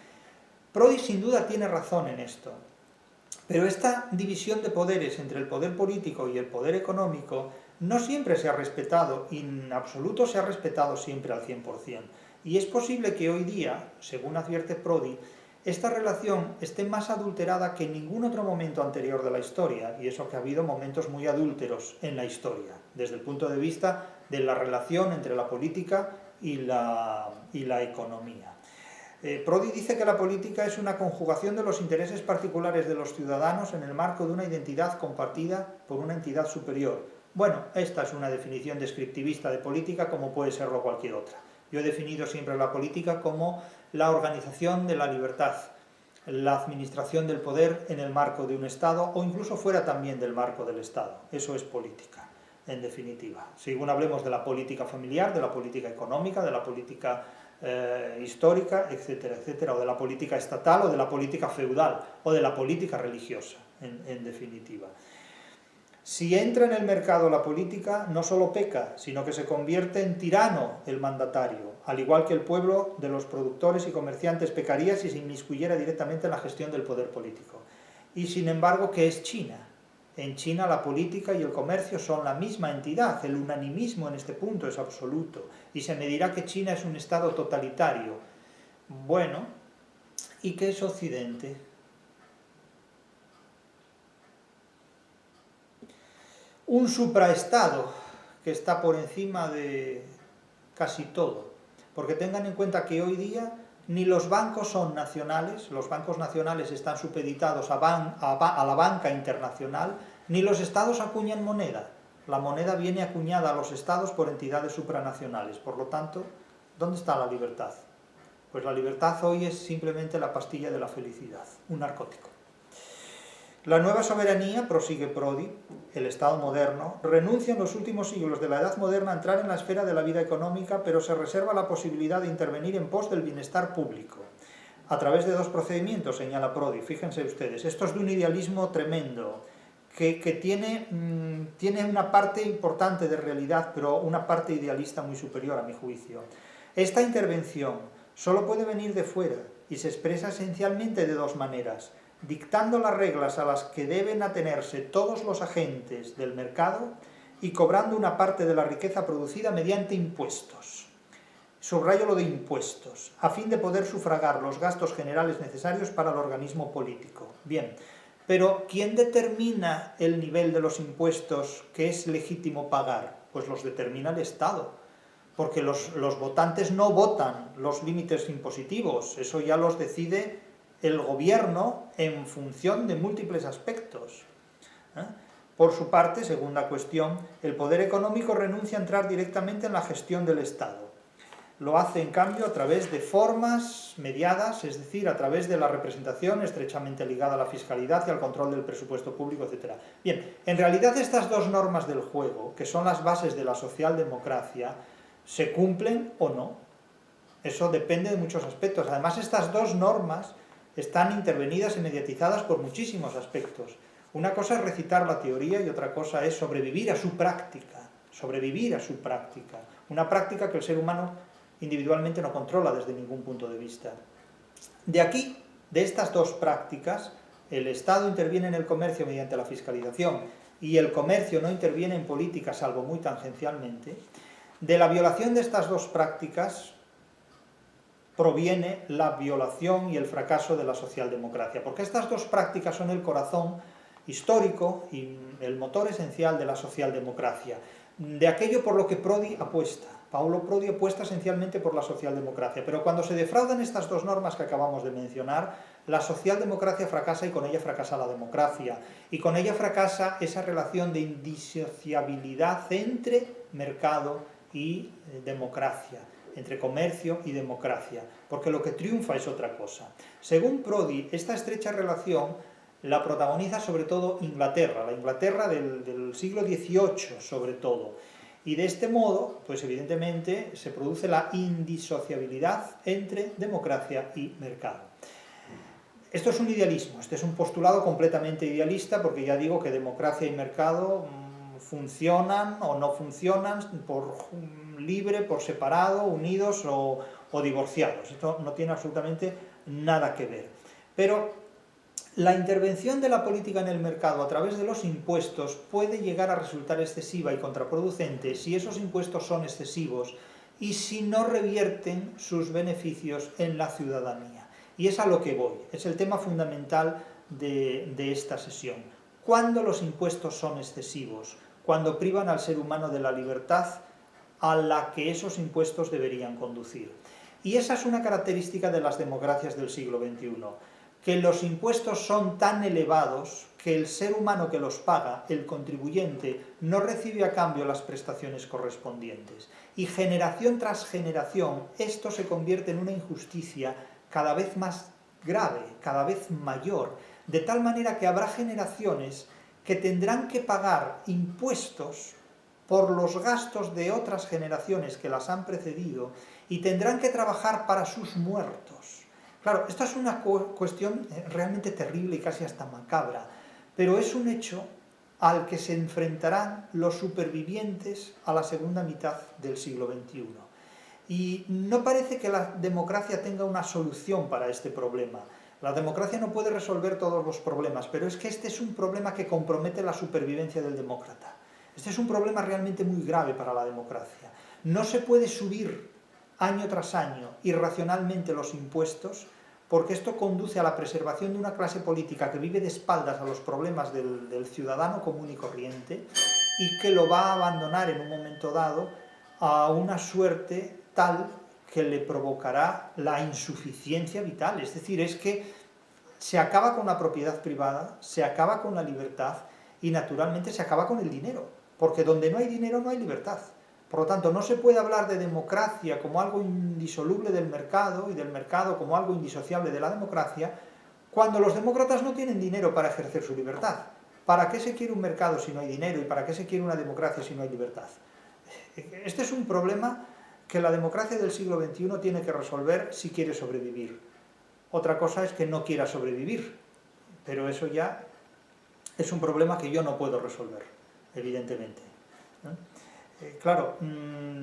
Prodi sin duda tiene razón en esto, pero esta división de poderes entre el poder político y el poder económico no siempre se ha respetado, y en absoluto se ha respetado siempre al 100%. Y es posible que hoy día, según advierte Prodi, esta relación esté más adulterada que en ningún otro momento anterior de la historia, y eso que ha habido momentos muy adúlteros en la historia, desde el punto de vista de la relación entre la política y la economía. Prodi dice que la política es una conjugación de los intereses particulares de los ciudadanos en el marco de una identidad compartida por una entidad superior. Bueno, esta es una definición descriptivista de política como puede serlo cualquier otra. Yo he definido siempre la política como la organización de la libertad, la administración del poder en el marco de un Estado o incluso fuera también del marco del Estado. Eso es política, en definitiva. Según hablemos de la política familiar, de la política económica, de la política histórica, etcétera, etcétera, o de la política estatal, o de la política feudal, o de la política religiosa, en definitiva. Si entra en el mercado la política, no solo peca, sino que se convierte en tirano el mandatario, al igual que el pueblo de los productores y comerciantes pecaría si se inmiscuyera directamente en la gestión del poder político. Y sin embargo, ¿qué es China? En China la política y el comercio son la misma entidad, el unanimismo en este punto es absoluto, y se me dirá que China es un estado totalitario. Bueno, ¿y qué es Occidente? Un supraestado que está por encima de casi todo, porque tengan en cuenta que hoy día ni los bancos son nacionales, los bancos nacionales están supeditados a la banca internacional, ni los estados acuñan moneda. La moneda viene acuñada a los estados por entidades supranacionales. Por lo tanto, ¿dónde está la libertad? Pues la libertad hoy es simplemente la pastilla de la felicidad, un narcótico. La nueva soberanía, prosigue Prodi, el Estado moderno, renuncia en los últimos siglos de la Edad Moderna a entrar en la esfera de la vida económica, pero se reserva la posibilidad de intervenir en pos del bienestar público, a través de dos procedimientos, señala Prodi. Fíjense ustedes, esto es de un idealismo tremendo, que tiene una parte importante de realidad, pero una parte idealista muy superior a mi juicio. Esta intervención solo puede venir de fuera y se expresa esencialmente de dos maneras: dictando las reglas a las que deben atenerse todos los agentes del mercado y cobrando una parte de la riqueza producida mediante impuestos. Subrayo lo de impuestos, a fin de poder sufragar los gastos generales necesarios para el organismo político. Bien, pero ¿quién determina el nivel de los impuestos que es legítimo pagar? Pues los determina el Estado, porque los votantes no votan los límites impositivos, eso ya los decide el gobierno en función de múltiples aspectos. Por su parte, segunda cuestión, el poder económico renuncia a entrar directamente en la gestión del Estado. Lo hace, en cambio, a través de formas mediadas, es decir, a través de la representación estrechamente ligada a la fiscalidad y al control del presupuesto público, etc. Bien, en realidad estas dos normas del juego, que son las bases de la socialdemocracia, ¿se cumplen o no? Eso depende de muchos aspectos. Además, estas dos normas están intervenidas y mediatizadas por muchísimos aspectos. Una cosa es recitar la teoría y otra cosa es sobrevivir a su práctica. Sobrevivir a su práctica. Una práctica que el ser humano individualmente no controla desde ningún punto de vista. De aquí, de estas dos prácticas, el Estado interviene en el comercio mediante la fiscalización y el comercio no interviene en política salvo muy tangencialmente. De la violación de estas dos prácticas proviene la violación y el fracaso de la socialdemocracia, porque estas dos prácticas son el corazón histórico y el motor esencial de la socialdemocracia, de aquello por lo que Prodi apuesta. Paolo Prodi apuesta esencialmente por la socialdemocracia, pero cuando se defraudan estas dos normas que acabamos de mencionar, la socialdemocracia fracasa y con ella fracasa la democracia, y con ella fracasa esa relación de indisociabilidad entre mercado y democracia, entre comercio y democracia, porque lo que triunfa es otra cosa. Según Prodi, esta estrecha relación la protagoniza sobre todo Inglaterra, la Inglaterra del siglo XVIII sobre todo, y de este modo, pues evidentemente, se produce la indisociabilidad entre democracia y mercado. Esto es un idealismo, este es un postulado completamente idealista, porque ya digo que democracia y mercado funcionan o no funcionan por libre, por separado, unidos o divorciados. Esto no tiene absolutamente nada que ver. Pero la intervención de la política en el mercado a través de los impuestos puede llegar a resultar excesiva y contraproducente si esos impuestos son excesivos y si no revierten sus beneficios en la ciudadanía. Y es a lo que voy, es el tema fundamental de esta sesión. ¿Cuándo los impuestos son excesivos? Cuando privan al ser humano de la libertad a la que esos impuestos deberían conducir. Y esa es una característica de las democracias del siglo XXI. Que los impuestos son tan elevados que el ser humano que los paga, el contribuyente, no recibe a cambio las prestaciones correspondientes. Y generación tras generación, esto se convierte en una injusticia cada vez más grave, cada vez mayor, de tal manera que habrá generaciones que tendrán que pagar impuestos por los gastos de otras generaciones que las han precedido y tendrán que trabajar para sus muertos. Claro, esto es una cuestión realmente terrible y casi hasta macabra, pero es un hecho al que se enfrentarán los supervivientes a la segunda mitad del siglo XXI. Y no parece que la democracia tenga una solución para este problema. La democracia no puede resolver todos los problemas, pero es que este es un problema que compromete la supervivencia del demócrata. Este es un problema realmente muy grave para la democracia. No se puede subir año tras año irracionalmente los impuestos, porque esto conduce a la preservación de una clase política que vive de espaldas a los problemas del ciudadano común y corriente y que lo va a abandonar en un momento dado a una suerte tal que le provocará la insuficiencia vital. Es decir, es que se acaba con la propiedad privada, se acaba con la libertad y naturalmente se acaba con el dinero, porque donde no hay dinero no hay libertad. Por lo tanto, no se puede hablar de democracia como algo indisoluble del mercado y del mercado como algo indisociable de la democracia cuando los demócratas no tienen dinero para ejercer su libertad. ¿Para qué se quiere un mercado si no hay dinero? ¿Y para qué se quiere una democracia si no hay libertad? Este es un problema que la democracia del siglo XXI tiene que resolver si quiere sobrevivir. Otra cosa es que no quiera sobrevivir, pero eso ya es un problema que yo no puedo resolver, evidentemente. Claro,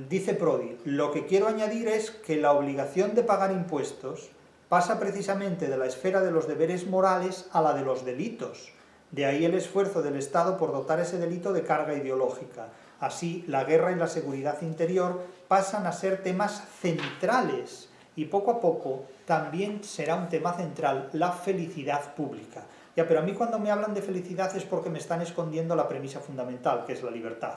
dice Prodi, lo que quiero añadir es que la obligación de pagar impuestos pasa precisamente de la esfera de los deberes morales a la de los delitos. De ahí el esfuerzo del Estado por dotar ese delito de carga ideológica. Así, la guerra y la seguridad interior pasan a ser temas centrales y poco a poco también será un tema central la felicidad pública. Ya, pero a mí cuando me hablan de felicidad es porque me están escondiendo la premisa fundamental, que es la libertad,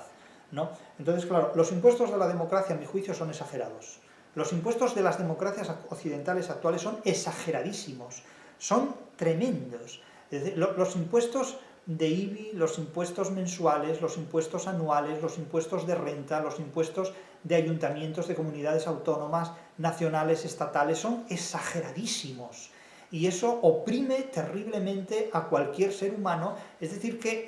¿no? Entonces, claro, los impuestos de la democracia, a mi juicio, son exagerados. Los impuestos de las democracias occidentales actuales son exageradísimos, son tremendos. Es decir, los impuestos de IBI, los impuestos mensuales, los impuestos anuales, los impuestos de renta, los impuestos de ayuntamientos, de comunidades autónomas, nacionales, estatales, son exageradísimos. Y eso oprime terriblemente a cualquier ser humano. Es decir, que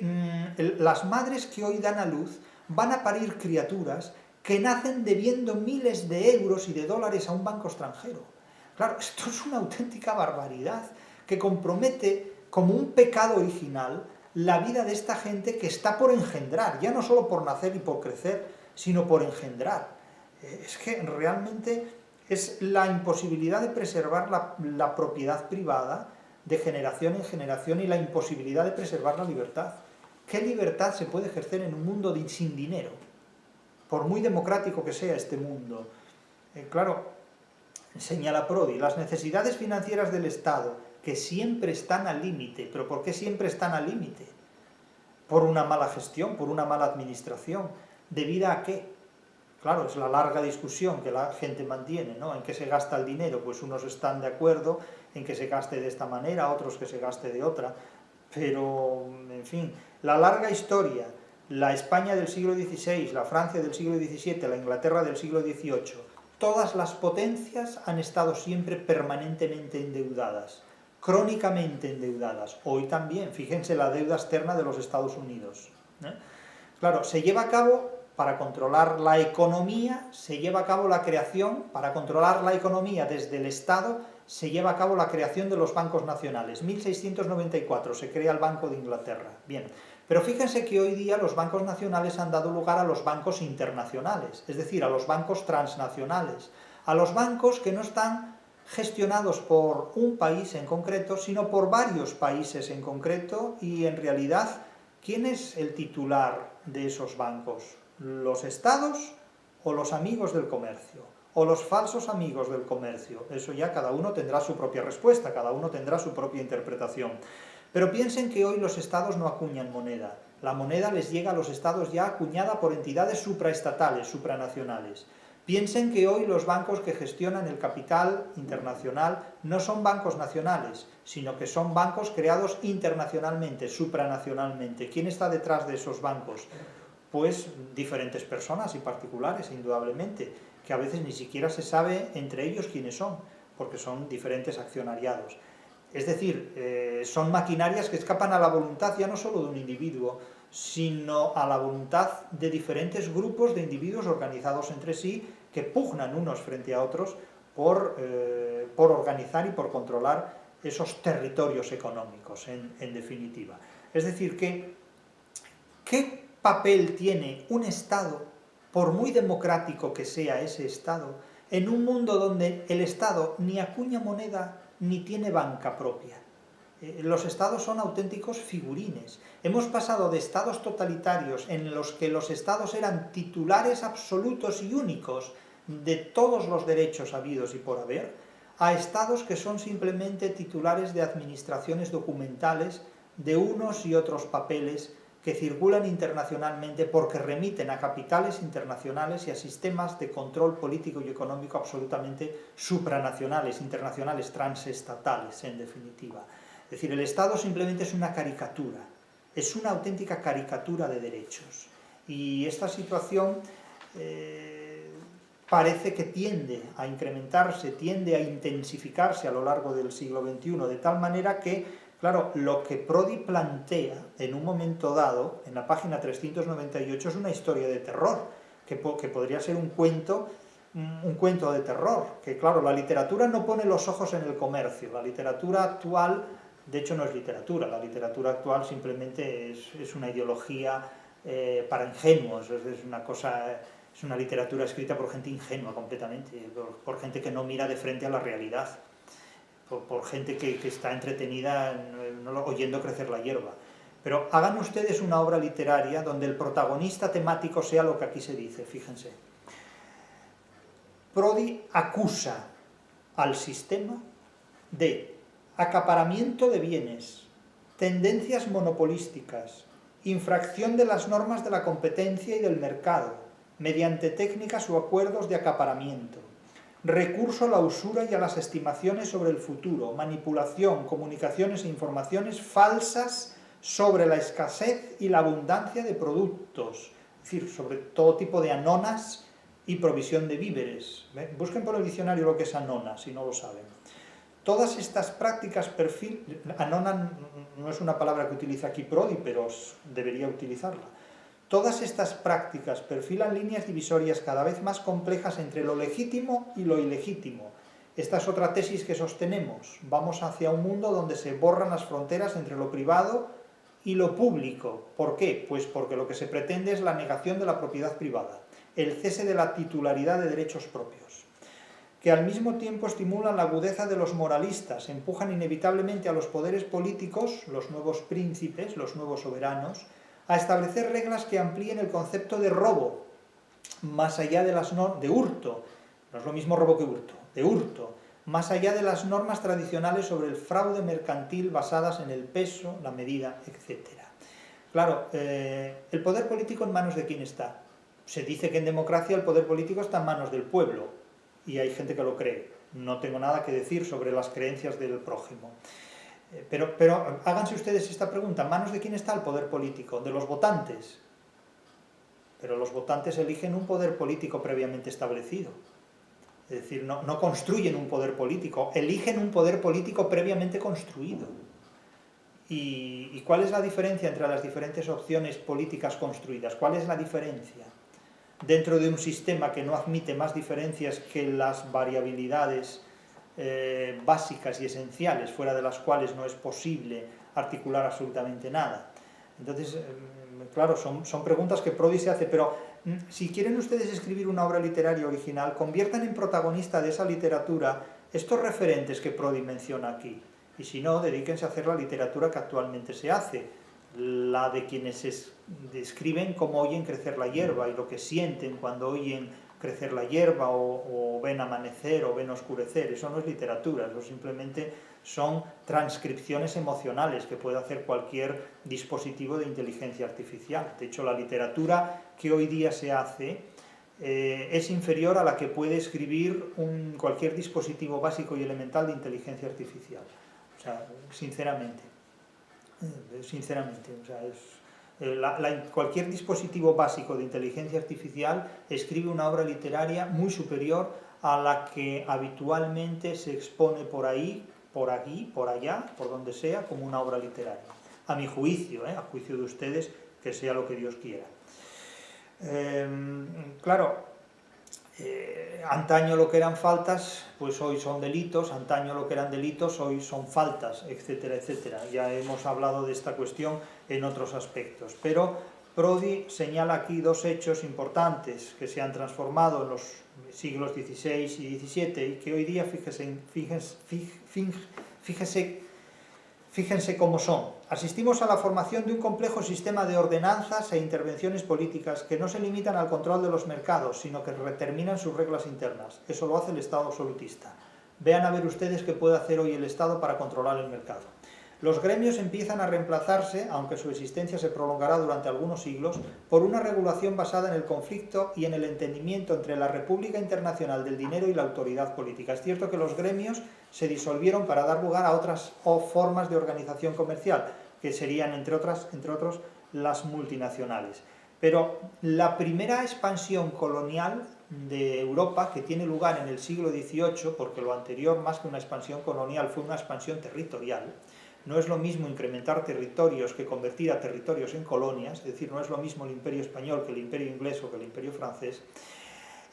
las madres que hoy dan a luz van a parir criaturas que nacen debiendo miles de euros y de dólares a un banco extranjero. Claro, esto es una auténtica barbaridad que compromete como un pecado original la vida de esta gente que está por engendrar, ya no solo por nacer y por crecer, sino por engendrar. Es que realmente es la imposibilidad de preservar la propiedad privada de generación en generación y la imposibilidad de preservar la libertad. ¿Qué libertad se puede ejercer en un mundo sin dinero? Por muy democrático que sea este mundo. Claro, señala Prodi, las necesidades financieras del Estado, que siempre están al límite. ¿Pero por qué siempre están al límite? Por una mala gestión, por una mala administración. ¿Debida a qué? Claro, es la larga discusión que la gente mantiene, ¿no? ¿En qué se gasta el dinero? Pues unos están de acuerdo en que se gaste de esta manera, otros que se gaste de otra. Pero, en fin, la larga historia, la España del siglo XVI, la Francia del siglo XVII, la Inglaterra del siglo XVIII, todas las potencias han estado siempre permanentemente endeudadas, crónicamente endeudadas. Hoy también, fíjense la deuda externa de los Estados Unidos. Claro, se lleva a cabo, para controlar la economía, se lleva a cabo la creación, para controlar la economía desde el Estado, se lleva a cabo la creación de los bancos nacionales. 1694 se crea el Banco de Inglaterra. Bien, pero fíjense que hoy día los bancos nacionales han dado lugar a los bancos internacionales, es decir, a los bancos transnacionales, a los bancos que no están gestionados por un país en concreto, sino por varios países en concreto, y en realidad, ¿quién es el titular de esos bancos? ¿Los estados o los amigos del comercio? ¿O los falsos amigos del comercio? Eso ya cada uno tendrá su propia respuesta, cada uno tendrá su propia interpretación. Pero piensen que hoy los estados no acuñan moneda. La moneda les llega a los estados ya acuñada por entidades supraestatales, supranacionales. Piensen que hoy los bancos que gestionan el capital internacional no son bancos nacionales, sino que son bancos creados internacionalmente, supranacionalmente. ¿Quién está detrás de esos bancos? Pues diferentes personas y particulares, indudablemente, que a veces ni siquiera se sabe entre ellos quiénes son, porque son diferentes accionariados. Es decir, son maquinarias que escapan a la voluntad ya no solo de un individuo, sino a la voluntad de diferentes grupos de individuos organizados entre sí, que pugnan unos frente a otros por organizar y por controlar esos territorios económicos, en definitiva. Es decir, ¿qué papel tiene un Estado, por muy democrático que sea ese Estado, en un mundo donde el Estado ni acuña moneda ni tiene banca propia? Los estados son auténticos figurines. Hemos pasado de estados totalitarios en los que los estados eran titulares absolutos y únicos de todos los derechos habidos y por haber, a estados que son simplemente titulares de administraciones documentales de unos y otros papeles que circulan internacionalmente porque remiten a capitales internacionales y a sistemas de control político y económico absolutamente supranacionales, internacionales, transestatales, en definitiva. Es decir, el Estado simplemente es una caricatura, es una auténtica caricatura de derechos. Y esta situación parece que tiende a incrementarse, tiende a intensificarse a lo largo del siglo XXI, de tal manera que, claro, lo que Prodi plantea en un momento dado, en la página 398, es una historia de terror, que podría ser un cuento de terror, que claro, la literatura no pone los ojos en el comercio, la literatura actual, de hecho no es literatura, la literatura actual simplemente es una ideología para ingenuos, es una cosa, es una literatura escrita por gente ingenua completamente, por gente que no mira de frente a la realidad, por gente que está entretenida oyendo crecer la hierba. Pero hagan ustedes una obra literaria donde el protagonista temático sea lo que aquí se dice, fíjense. Prodi acusa al sistema de acaparamiento de bienes, tendencias monopolísticas, infracción de las normas de la competencia y del mercado, mediante técnicas o acuerdos de acaparamiento, recurso a la usura y a las estimaciones sobre el futuro, manipulación, comunicaciones e informaciones falsas sobre la escasez y la abundancia de productos, es decir, sobre todo tipo de anonas y provisión de víveres. Busquen por el diccionario lo que es anona, si no lo saben. Todas estas prácticas anona no es una palabra que utiliza aquí Prodi, pero debería utilizarla. Todas estas prácticas perfilan líneas divisorias cada vez más complejas entre lo legítimo y lo ilegítimo. Esta es otra tesis que sostenemos. Vamos hacia un mundo donde se borran las fronteras entre lo privado y lo público. ¿Por qué? Pues porque lo que se pretende es la negación de la propiedad privada, el cese de la titularidad de derechos propios, que al mismo tiempo estimulan la agudeza de los moralistas, empujan inevitablemente a los poderes políticos, los nuevos príncipes, los nuevos soberanos, a establecer reglas que amplíen el concepto de robo, más allá de las normas de hurto, no es lo mismo robo que hurto, de hurto, más allá de las normas tradicionales sobre el fraude mercantil basadas en el peso, la medida, etc. Claro, ¿el poder político en manos de quién está? Se dice que en democracia el poder político está en manos del pueblo, y hay gente que lo cree. No tengo nada que decir sobre las creencias del prójimo. Pero háganse ustedes esta pregunta, ¿en manos de quién está el poder político? ¿De los votantes? Pero los votantes eligen un poder político previamente establecido. Es decir, no construyen un poder político, eligen un poder político previamente construido. ¿Y cuál es la diferencia entre las diferentes opciones políticas construidas? ¿Cuál es la diferencia? Dentro de un sistema que no admite más diferencias que las variabilidades básicas y esenciales, fuera de las cuales no es posible articular absolutamente nada. Entonces, claro, son preguntas que Prodi se hace, pero si quieren ustedes escribir una obra literaria original, conviertan en protagonista de esa literatura estos referentes que Prodi menciona aquí. Y si no, dedíquense a hacer la literatura que actualmente se hace, la de quienes describen cómo oyen crecer la hierba y lo que sienten cuando oyen crecer la hierba o ven amanecer o ven oscurecer. Eso no es literatura, eso simplemente son transcripciones emocionales que puede hacer cualquier dispositivo de inteligencia artificial. De hecho, la literatura que hoy día se hace es inferior a la que puede escribir cualquier dispositivo básico y elemental de inteligencia artificial. O sea, sinceramente, o sea, cualquier dispositivo básico de inteligencia artificial escribe una obra literaria muy superior a la que habitualmente se expone por ahí, por aquí, por allá, por donde sea, como una obra literaria. A mi juicio, a juicio de ustedes, que sea lo que Dios quiera. Claro, antaño lo que eran faltas, pues hoy son delitos, antaño lo que eran delitos, hoy son faltas, etcétera, etcétera. Ya hemos hablado de esta cuestión en otros aspectos, pero Prodi señala aquí dos hechos importantes que se han transformado en los siglos XVI y XVII y que hoy día, fíjense cómo son. Asistimos a la formación de un complejo sistema de ordenanzas e intervenciones políticas que no se limitan al control de los mercados, sino que determinan sus reglas internas. Eso lo hace el Estado absolutista. Vean a ver ustedes qué puede hacer hoy el Estado para controlar el mercado. Los gremios empiezan a reemplazarse, aunque su existencia se prolongará durante algunos siglos, por una regulación basada en el conflicto y en el entendimiento entre la República Internacional del Dinero y la autoridad política. Es cierto que los gremios se disolvieron para dar lugar a otras formas de organización comercial, que serían, entre otros, las multinacionales. Pero la primera expansión colonial de Europa, que tiene lugar en el siglo XVIII, porque lo anterior, más que una expansión colonial, fue una expansión territorial. No es lo mismo incrementar territorios que convertir a territorios en colonias, es decir, no es lo mismo el imperio español que el imperio inglés o que el imperio francés.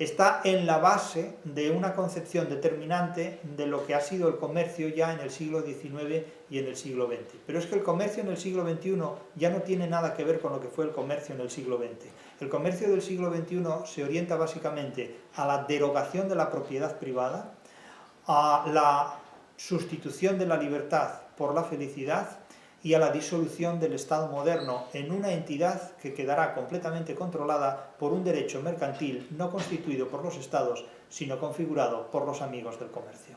Está en la base de una concepción determinante de lo que ha sido el comercio ya en el siglo XIX y en el siglo XX. Pero es que el comercio en el siglo XXI ya no tiene nada que ver con lo que fue el comercio en el siglo XX. El comercio del siglo XXI se orienta básicamente a la derogación de la propiedad privada, a la sustitución de la libertad por la felicidad y a la disolución del Estado moderno en una entidad que quedará completamente controlada por un derecho mercantil no constituido por los Estados, sino configurado por los amigos del comercio.